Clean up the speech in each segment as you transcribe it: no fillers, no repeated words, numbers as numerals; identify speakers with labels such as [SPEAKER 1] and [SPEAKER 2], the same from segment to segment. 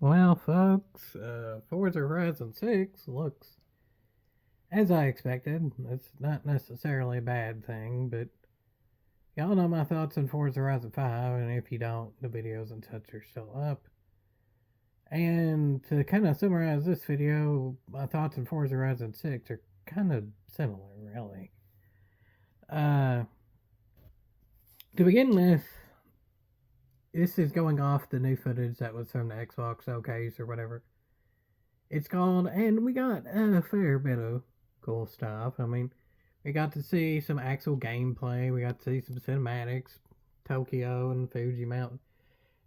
[SPEAKER 1] Well, folks, Forza Horizon 6 looks as I expected. It's not necessarily a bad thing, but y'all know my thoughts on Forza Horizon 5, and if you don't, the videos and such are still up. And to kind of summarize this video, my thoughts on Forza Horizon 6 are kind of similar, really. Uh, to begin with, this is going off the new footage that was from the Xbox Showcase or whatever it's called, and we got a fair bit of cool stuff. I mean, we got to see some actual gameplay. We got to see some cinematics, Tokyo and Fuji Mountain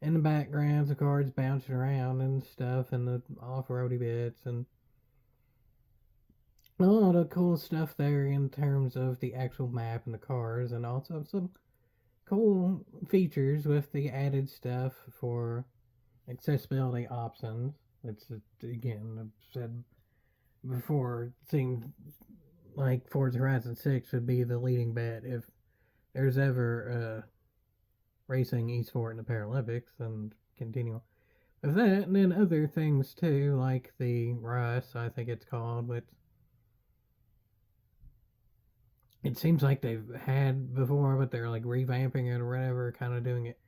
[SPEAKER 1] in the backgrounds, the cars bouncing around and stuff, and the off-roady bits, and a lot of cool stuff there in terms of the actual map and the cars, and also some cool features with the added stuff for accessibility options. It's again, I've said before, it seemed like Forza Horizon 6 would be the leading bet if there's ever a racing esport in the Paralympics, and continue with that. And then other things too, like the Russ, I think it's called, which it seems like they've had before, but they're like revamping it or whatever, kind of doing it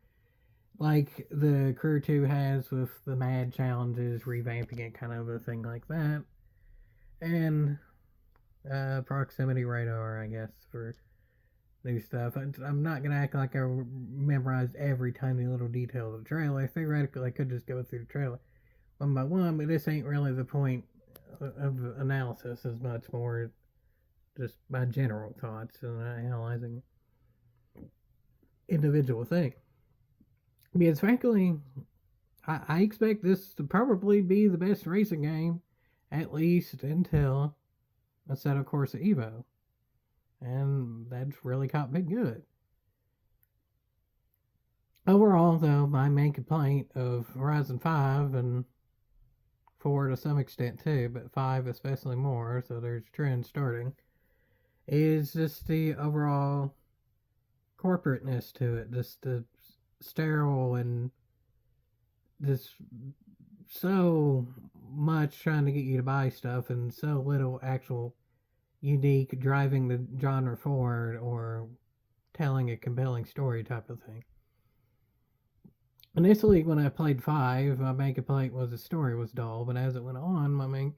[SPEAKER 1] like the Crew 2 has with the Mad Challenges, revamping it, kind of a thing like that. And proximity radar, I guess, for new stuff. I'm not gonna act like I memorized every tiny little detail of the trailer. Theoretically, I could just go through the trailer one by one, but this ain't really the point of analysis as much more just my general thoughts and analyzing individual things. Because frankly, I expect this to probably be the best racing game, at least until a set of Corsa Evo. And that's really caught me good. Overall, though, my main complaint of Horizon 5 and 4 to some extent too, but 5 especially more, so there's a trend starting, is just the overall corporateness to it. Just the sterile and just so much trying to get you to buy stuff and so little actual unique driving the genre forward or telling a compelling story type of thing. Initially, when I played 5, my main complaint was the story was dull, but as it went on, my main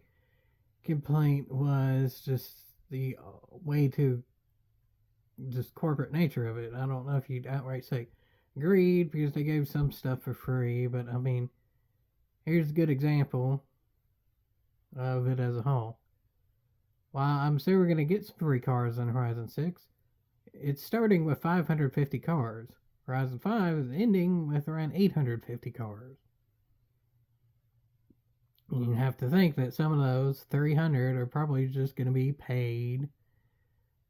[SPEAKER 1] complaint was just the way too just corporate nature of it. I don't know if you'd outright say greed because they gave some stuff for free, but I mean, here's a good example of it as a whole. While I'm sure we're going to get some free cars on Horizon 6, it's starting with 550 cars. Horizon 5 is ending with around 850 cars. You have to think that some of those 300 are probably just going to be paid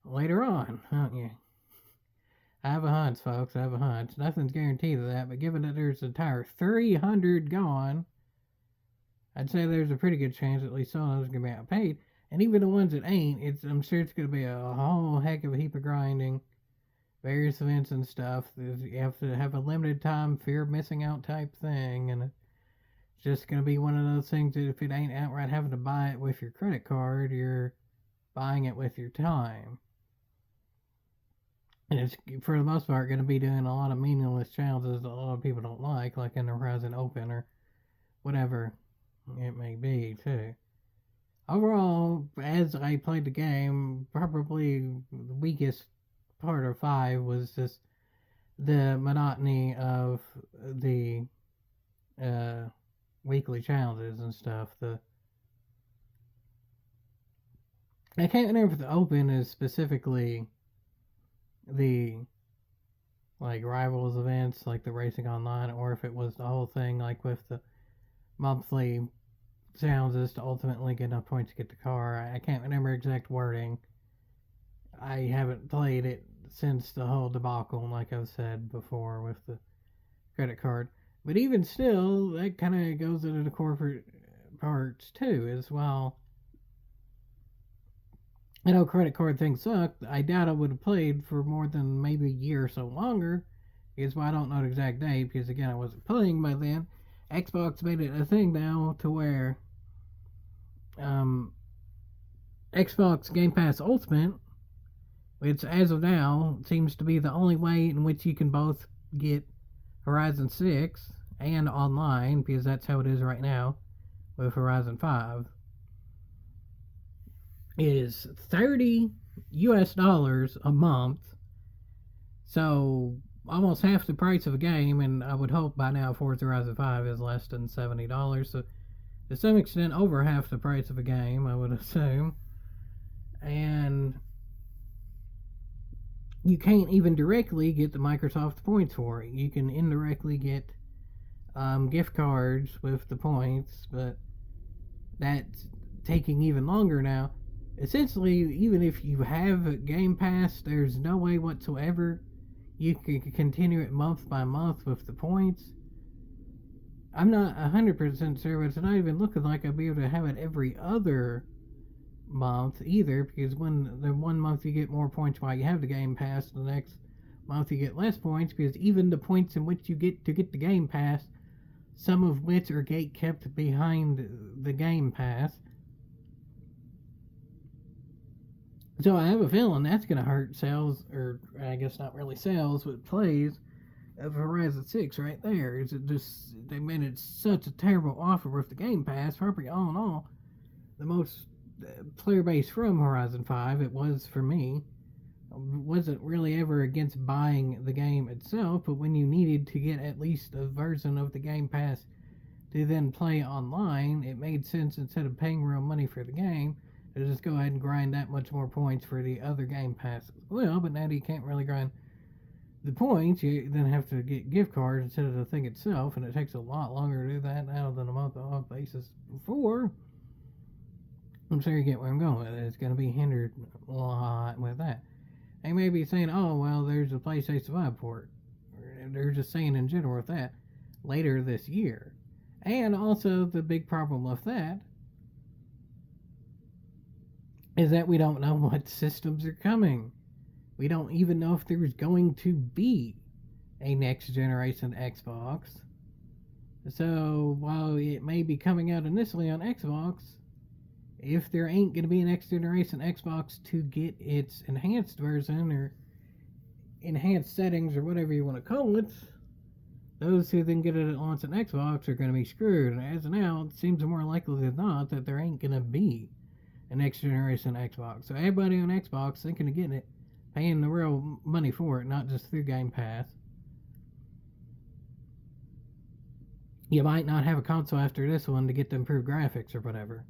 [SPEAKER 1] later on, aren't you? I have a hunch, folks. I have a hunch. Nothing's guaranteed of that, but given that there's an entire 300 gone, I'd say there's a pretty good chance at least some of those are going to be outpaid. And even the ones that ain't, I'm sure it's going to be a whole heck of a heap of grinding, various events and stuff. You have to have a limited time fear of missing out type thing, and it's just going to be one of those things that if it ain't outright having to buy it with your credit card, you're buying it with your time. And it's for the most part going to be doing a lot of meaningless challenges that a lot of people don't like in the Horizon Open or whatever it may be too. Overall, as I played the game, probably the weakest part of 5 was just the monotony of the weekly challenges and stuff. I can't remember if the Open is specifically the like rivals events, like the racing online, or if it was the whole thing, like with the monthly challenges to ultimately get enough points to get the car. I can't remember exact wording. I haven't played it since the whole debacle, like I've said before, with the credit card. But even still, that kind of goes into the corporate parts too, as well. I know credit card things suck. I doubt I would have played for more than maybe a year or so longer. Is why I don't know the exact date, because again, I wasn't playing by then. Xbox made it a thing now to where um, Xbox Game Pass Ultimate, which as of now seems to be the only way in which you can both get Horizon 6 and online, because that's how it is right now with Horizon 5, is $30 a month. So almost half the price of a game, and I would hope by now Forza Horizon 5 is less than $70. So to some extent over half the price of a game, I would assume. And you can't even directly get the Microsoft points for it. You can indirectly get gift cards with the points, but that's taking even longer now. Essentially, even if you have Game Pass, there's no way whatsoever you can continue it month by month with the points. I'm not 100% sure, but it's not even looking like I'll be able to have it every other month either, because when the one month you get more points while you have the Game Pass, the next month you get less points, because even the points in which you get to get the Game Pass, some of which are gate kept behind the Game Pass. So I have a feeling that's going to hurt sales, or I guess not really sales, but plays of Horizon 6 right there. Is it just, they made it such a terrible offer with the Game Pass, probably all in all, the most player base from Horizon 5, it was for me. Wasn't really ever against buying the game itself, but when you needed to get at least a version of the Game Pass to then play online, it made sense, instead of paying real money for the game, to just go ahead and grind that much more points for the other Game Passes. Well, but now you can't really grind the points, you then have to get gift cards instead of the thing itself, and it takes a lot longer to do that now than a month-off basis before. I'm sure you get where I'm going with it. It's going to be hindered a lot with that. They may be saying, oh, well, there's a PlayStation 5 port. They're just saying in general with that later this year. And also, the big problem with that is that we don't know what systems are coming. We don't even know if there's going to be a next generation Xbox. So, while it may be coming out initially on Xbox, if there ain't going to be a next generation Xbox to get its enhanced version or enhanced settings or whatever you want to call it, those who then get it at launch on Xbox are going to be screwed. And as of now, it seems more likely than not that there ain't going to be a next generation Xbox. So everybody on Xbox thinking of getting it, paying the real money for it, not just through Game Pass. You might not have a console after this one to get the improved graphics or whatever.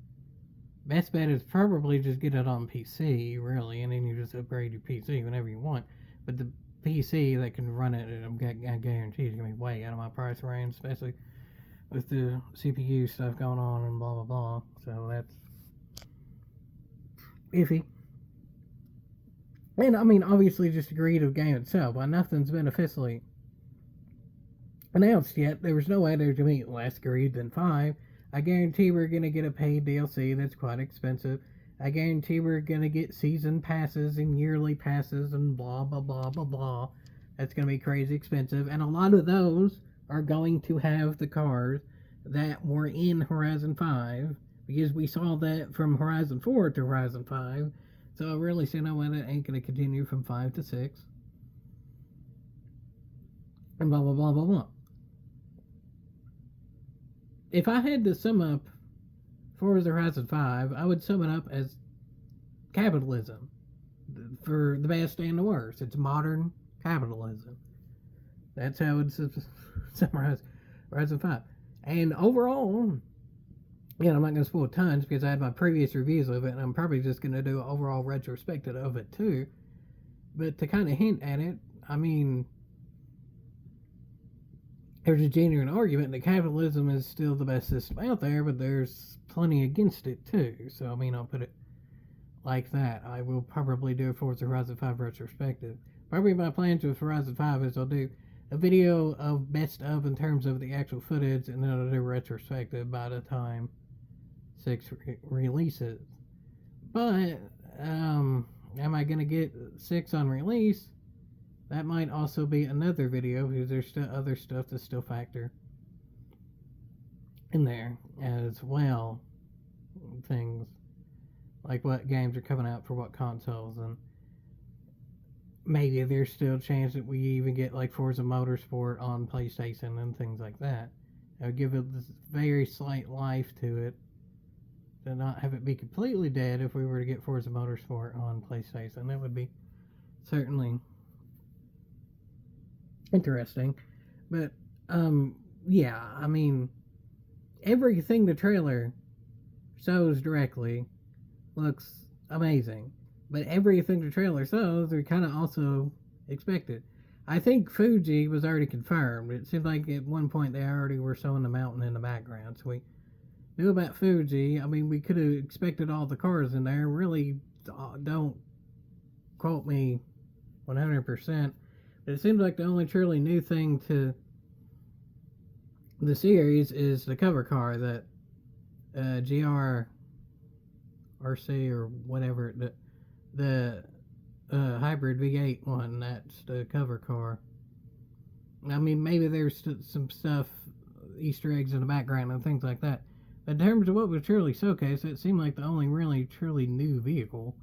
[SPEAKER 1] Best bet is probably just get it on PC, really, and then you just upgrade your PC whenever you want. But the PC that can run it, I guarantee it's going to be way out of my price range, especially with the CPU stuff going on and blah, blah, blah. So that's iffy. And, I mean, obviously just the greed of the game itself. While nothing's been officially announced yet, there was no way there's going to be less greed than 5. I guarantee we're going to get a paid DLC that's quite expensive. I guarantee we're going to get season passes and yearly passes and blah, blah, blah, blah, blah. That's going to be crazy expensive. And a lot of those are going to have the cars that were in Horizon 5, because we saw that from Horizon 4 to Horizon 5. So I really see no way that ain't going to continue from 5 to 6. And blah, blah, blah, blah, blah. If I had to sum up Forza Horizon 5, I would sum it up as capitalism. For the best and the worst. It's modern capitalism. That's how it's summarized Horizon 5. And overall, I'm not going to spoil tons because I had my previous reviews of it, and I'm probably just going to do an overall retrospective of it too. But to kind of hint at it, I mean, there's a genuine argument that capitalism is still the best system out there, but there's plenty against it too. So, I mean, I'll put it like that. I will probably do a Forza Horizon 5 retrospective. Probably my plans with Horizon 5 is I'll do a video of best of in terms of the actual footage, and then I'll do a retrospective by the time 6 releases. But, am I going to get 6 on release? That might also be another video, because there's still other stuff to still factor in there as well. Things like what games are coming out for what consoles, and maybe there's still a chance that we even get like Forza Motorsport on PlayStation and things like that. I would give it this very slight life to it, to not have it be completely dead if we were to get Forza Motorsport on PlayStation. That would be certainly interesting. But yeah, I mean, everything the trailer shows directly looks amazing, but everything the trailer shows are kind of also expected. I think Fuji was already confirmed. It seemed like at one point they already were showing the mountain in the background, so we knew about Fuji. I mean, we could have expected all the cars in there. Really, don't quote me 100%. But it seems like the only truly new thing to the series is the cover car that GRRC or whatever the hybrid V8 one. That's the cover car. I mean, maybe there's some stuff, Easter eggs in the background and things like that. But in terms of what was truly showcased, it seemed like the only really truly new vehicle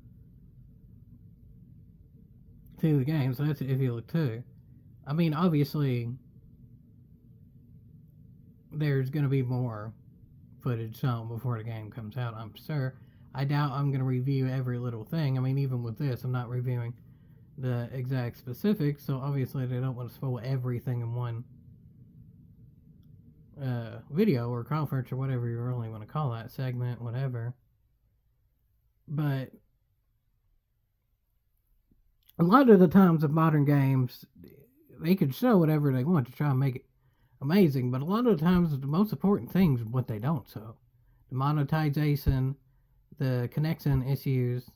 [SPEAKER 1] to the game. So that's if you look too. I mean, obviously, there's going to be more footage shown before the game comes out, I'm sure. I doubt I'm going to review every little thing. I mean, even with this, I'm not reviewing the exact specifics, so obviously they don't want to spoil everything in one video or conference or whatever you really want to call that, segment, whatever. But a lot of the times of modern games, they can show whatever they want to try and make it amazing, but a lot of the times the most important things is what they don't show. The monetization, the connection issues,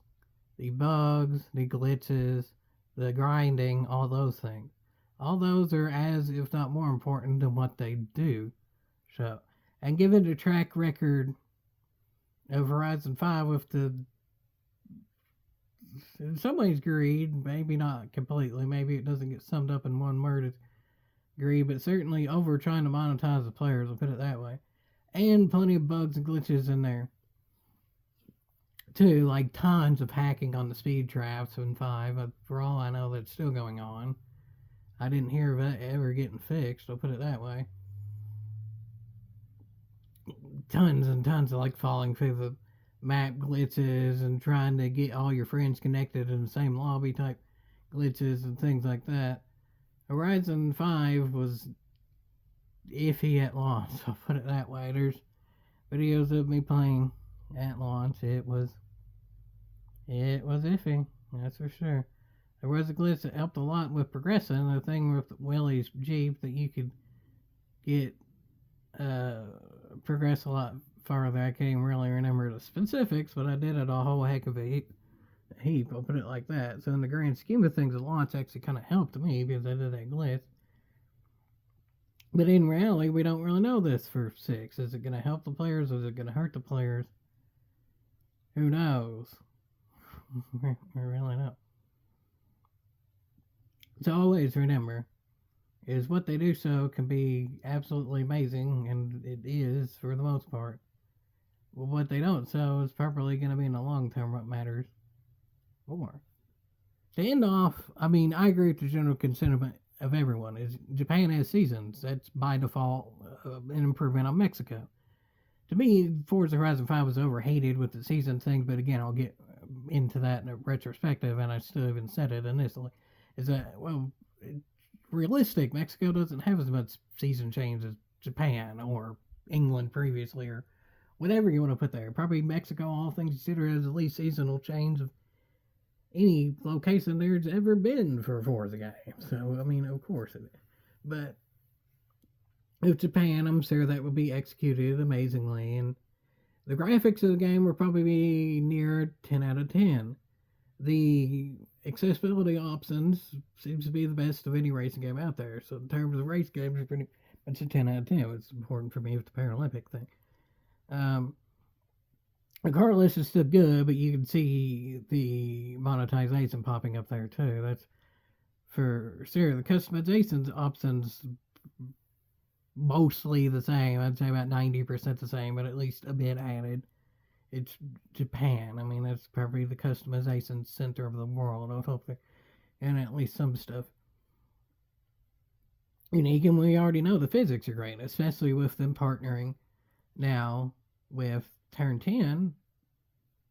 [SPEAKER 1] the bugs, the glitches, the grinding, all those things. All those are as, if not more important than what they do show. And given the track record of Horizon 5 with the, in some ways, greed, maybe not completely, maybe it doesn't get summed up in one word as greed, but certainly over trying to monetize the players, I'll put it that way. And plenty of bugs and glitches in there too, like tons of hacking on the speed traps in 5. For all I know, that's still going on. I didn't hear of it ever getting fixed, I'll put it that way. Tons and tons of like falling through the map glitches and trying to get all your friends connected in the same lobby type glitches and things like that. Horizon 5 was iffy at launch, I'll put it that way. There's videos of me playing at launch. It was iffy, that's for sure. There was a glitch that helped a lot with progressing. The thing with Willie's Jeep that you could get progress a lot farther. I can't even really remember the specifics, but I did it a whole heck of a heap. I'll put it like that. So in the grand scheme of things, the launch actually kind of helped me because I did that glitch. But in reality, we don't really know this for 6. Is it going to help the players? Is it going to hurt the players? Who knows? We really don't. So always remember, is what they do so can be absolutely amazing, and it is for the most part. But what they don't so is probably going to be in the long term what matters more. To end off, I mean, I agree with the general sentiment of everyone. Is Japan has seasons. That's by default an improvement on Mexico. To me, Forza Horizon 5 was overhated with the season thing, but again, I'll get into that in a retrospective, and I still even said it initially. Is that, well, realistic, Mexico doesn't have as much season change as Japan or England previously, or whatever you want to put there. Probably Mexico, all things considered, has the least seasonal change of any location there's ever been for a Forza game. So, I mean, of course it is. But with Japan, I'm sure that would be executed amazingly, and the graphics of the game will probably be near 10 out of 10. The accessibility options seems to be the best of any racing game out there. So in terms of race games, it's pretty much a 10 out of 10. It's important for me with the Paralympic thing. The car list is still good, but you can see the monetization popping up there too. That's for sure. The customization options mostly the same. I'd say about 90% the same, but at least a bit added. It's Japan. I mean, that's probably the customization center of the world. I hope they're and at least some stuff unique. And we already know the physics are great, especially with them partnering now with Turn 10.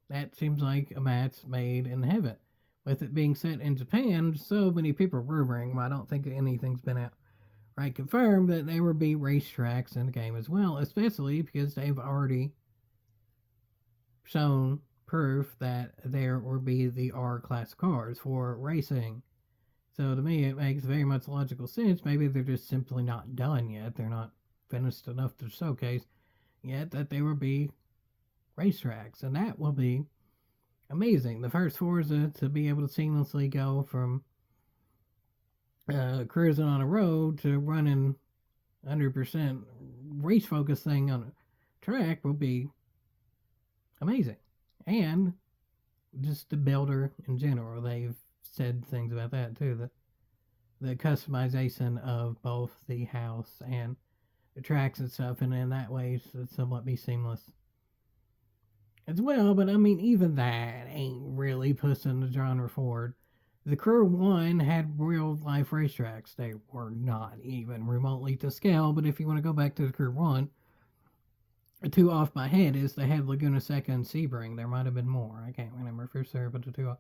[SPEAKER 1] That seems like a match made in heaven. With it being set in Japan, so many people are rumoring, well, I don't think anything's been out right confirmed, that there will be racetracks in the game as well, especially because they've already shown proof that there will be the R class cars for racing. So to me, it makes very much logical sense. Maybe they're just simply not done yet. They're not finished enough to showcase yet that there will be racetracks, and that will be amazing. The first Forza to be able to seamlessly go from cruising on a road to running 100% race focused thing on a track will be amazing. And just the builder in general, they've said things about that too. The customization of both the house and the tracks and stuff, and in that way, it's somewhat be seamless as well. But I mean, even that ain't really pushing the genre forward. The Crew 1 had real life racetracks. They were not even remotely to scale, but if you want to go back to the Crew 1, two off my head is they had Laguna Seca and Sebring. There might have been more. I can't remember for sure, but the two off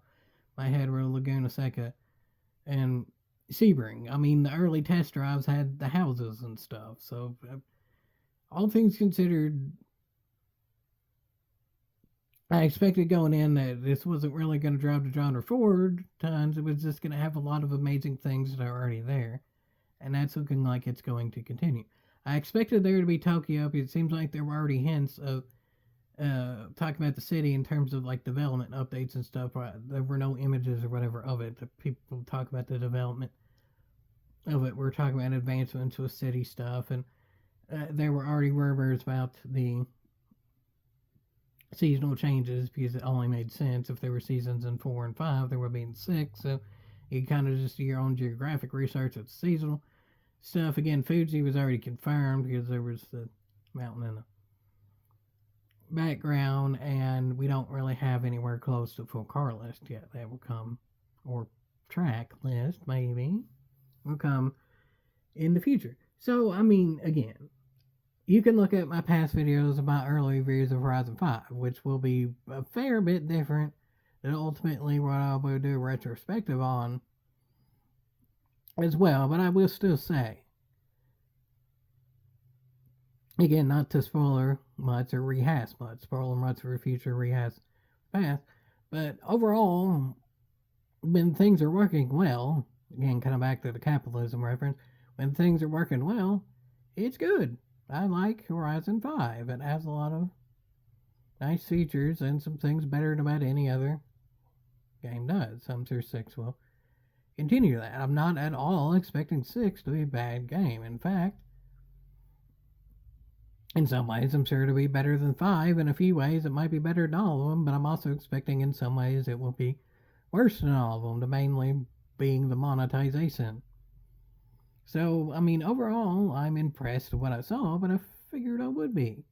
[SPEAKER 1] my head were Laguna Seca and Sebring. I mean, the early test drives had the houses and stuff. So, all things considered, I expected going in that this wasn't really going to drive the genre forward tons. It was just going to have a lot of amazing things that are already there. And that's looking like it's going to continue. I expected there to be Tokyo, because it seems like there were already hints of talking about the city in terms of like development updates and stuff. There were no images or whatever of it. The people talk about the development of it. We're talking about advancements with city stuff, and there were already rumors about the seasonal changes, because it only made sense if there were seasons in 4 and 5, there would be in 6. So you kind of just do your own geographic research with seasonal stuff. Again, Fuji was already confirmed because there was the mountain in the background, and we don't really have anywhere close to full car list yet. That will come, or track list maybe, will come in the future. So, I mean, again, you can look at my past videos about early reviews of Horizon 5, which will be a fair bit different than ultimately what I will do a retrospective on as well. But I will still say, again, not to spoiler much or rehash much, spoiler much for future rehash past, but overall, when things are working well, again, kind of back to the capitalism reference, when things are working well, it's good. I like Horizon 5. It has a lot of nice features and some things better than about any other game does. I'm sure 6 will continue that. I'm not at all expecting 6 to be a bad game. In fact, in some ways, I'm sure it'll be better than 5. In a few ways, it might be better than all of them, but I'm also expecting in some ways it will be worse than all of them, the mainly being the monetization. So, I mean, overall, I'm impressed with what I saw, but I figured I would be.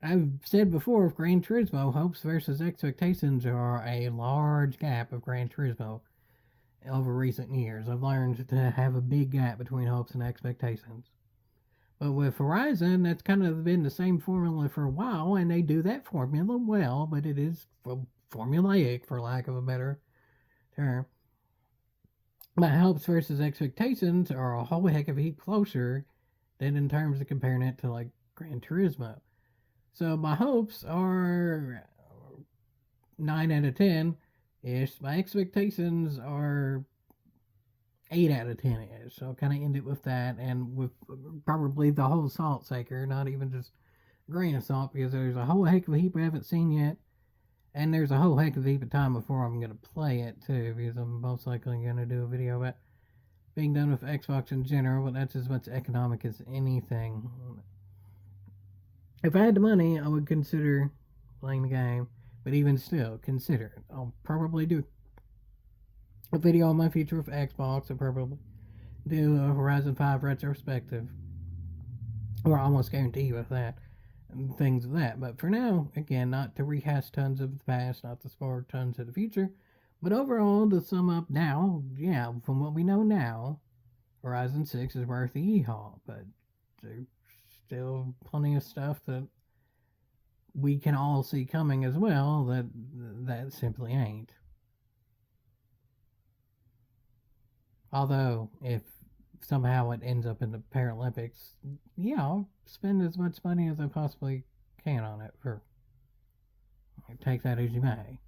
[SPEAKER 1] I've said before, of Gran Turismo, hopes versus expectations are a large gap of Gran Turismo over recent years. I've learned to have a big gap between hopes and expectations. But with Horizon, that's kind of been the same formula for a while, and they do that formula well, but it is formulaic, for lack of a better term. My hopes versus expectations are a whole heck of a heap closer than in terms of comparing it to like Gran Turismo. So my hopes are 9 out of 10 ish. My expectations are 8 out of 10 ish. So I'll kind of end it with that, and with probably the whole salt shaker, not even just a grain of salt, because there's a whole heck of a heap I haven't seen yet. And there's a whole heck of a heap of time before I'm going to play it, too, because I'm most likely going to do a video about being done with Xbox in general, but that's as much economic as anything. If I had the money, I would consider playing the game, but even still, consider it. I'll probably do a video on my future with Xbox, and probably do a Horizon 5 retrospective. We're almost guaranteed with that. And things of that. But for now, again, not to rehash tons of the past, not to spoil tons of the future. But overall, to sum up now, yeah, from what we know now, Horizon 6 is worth the e-haul. But there's still plenty of stuff that we can all see coming as well that simply ain't. Although, if somehow it ends up in the Paralympics, yeah, I'll spend as much money as I possibly can on it. For take that as you may.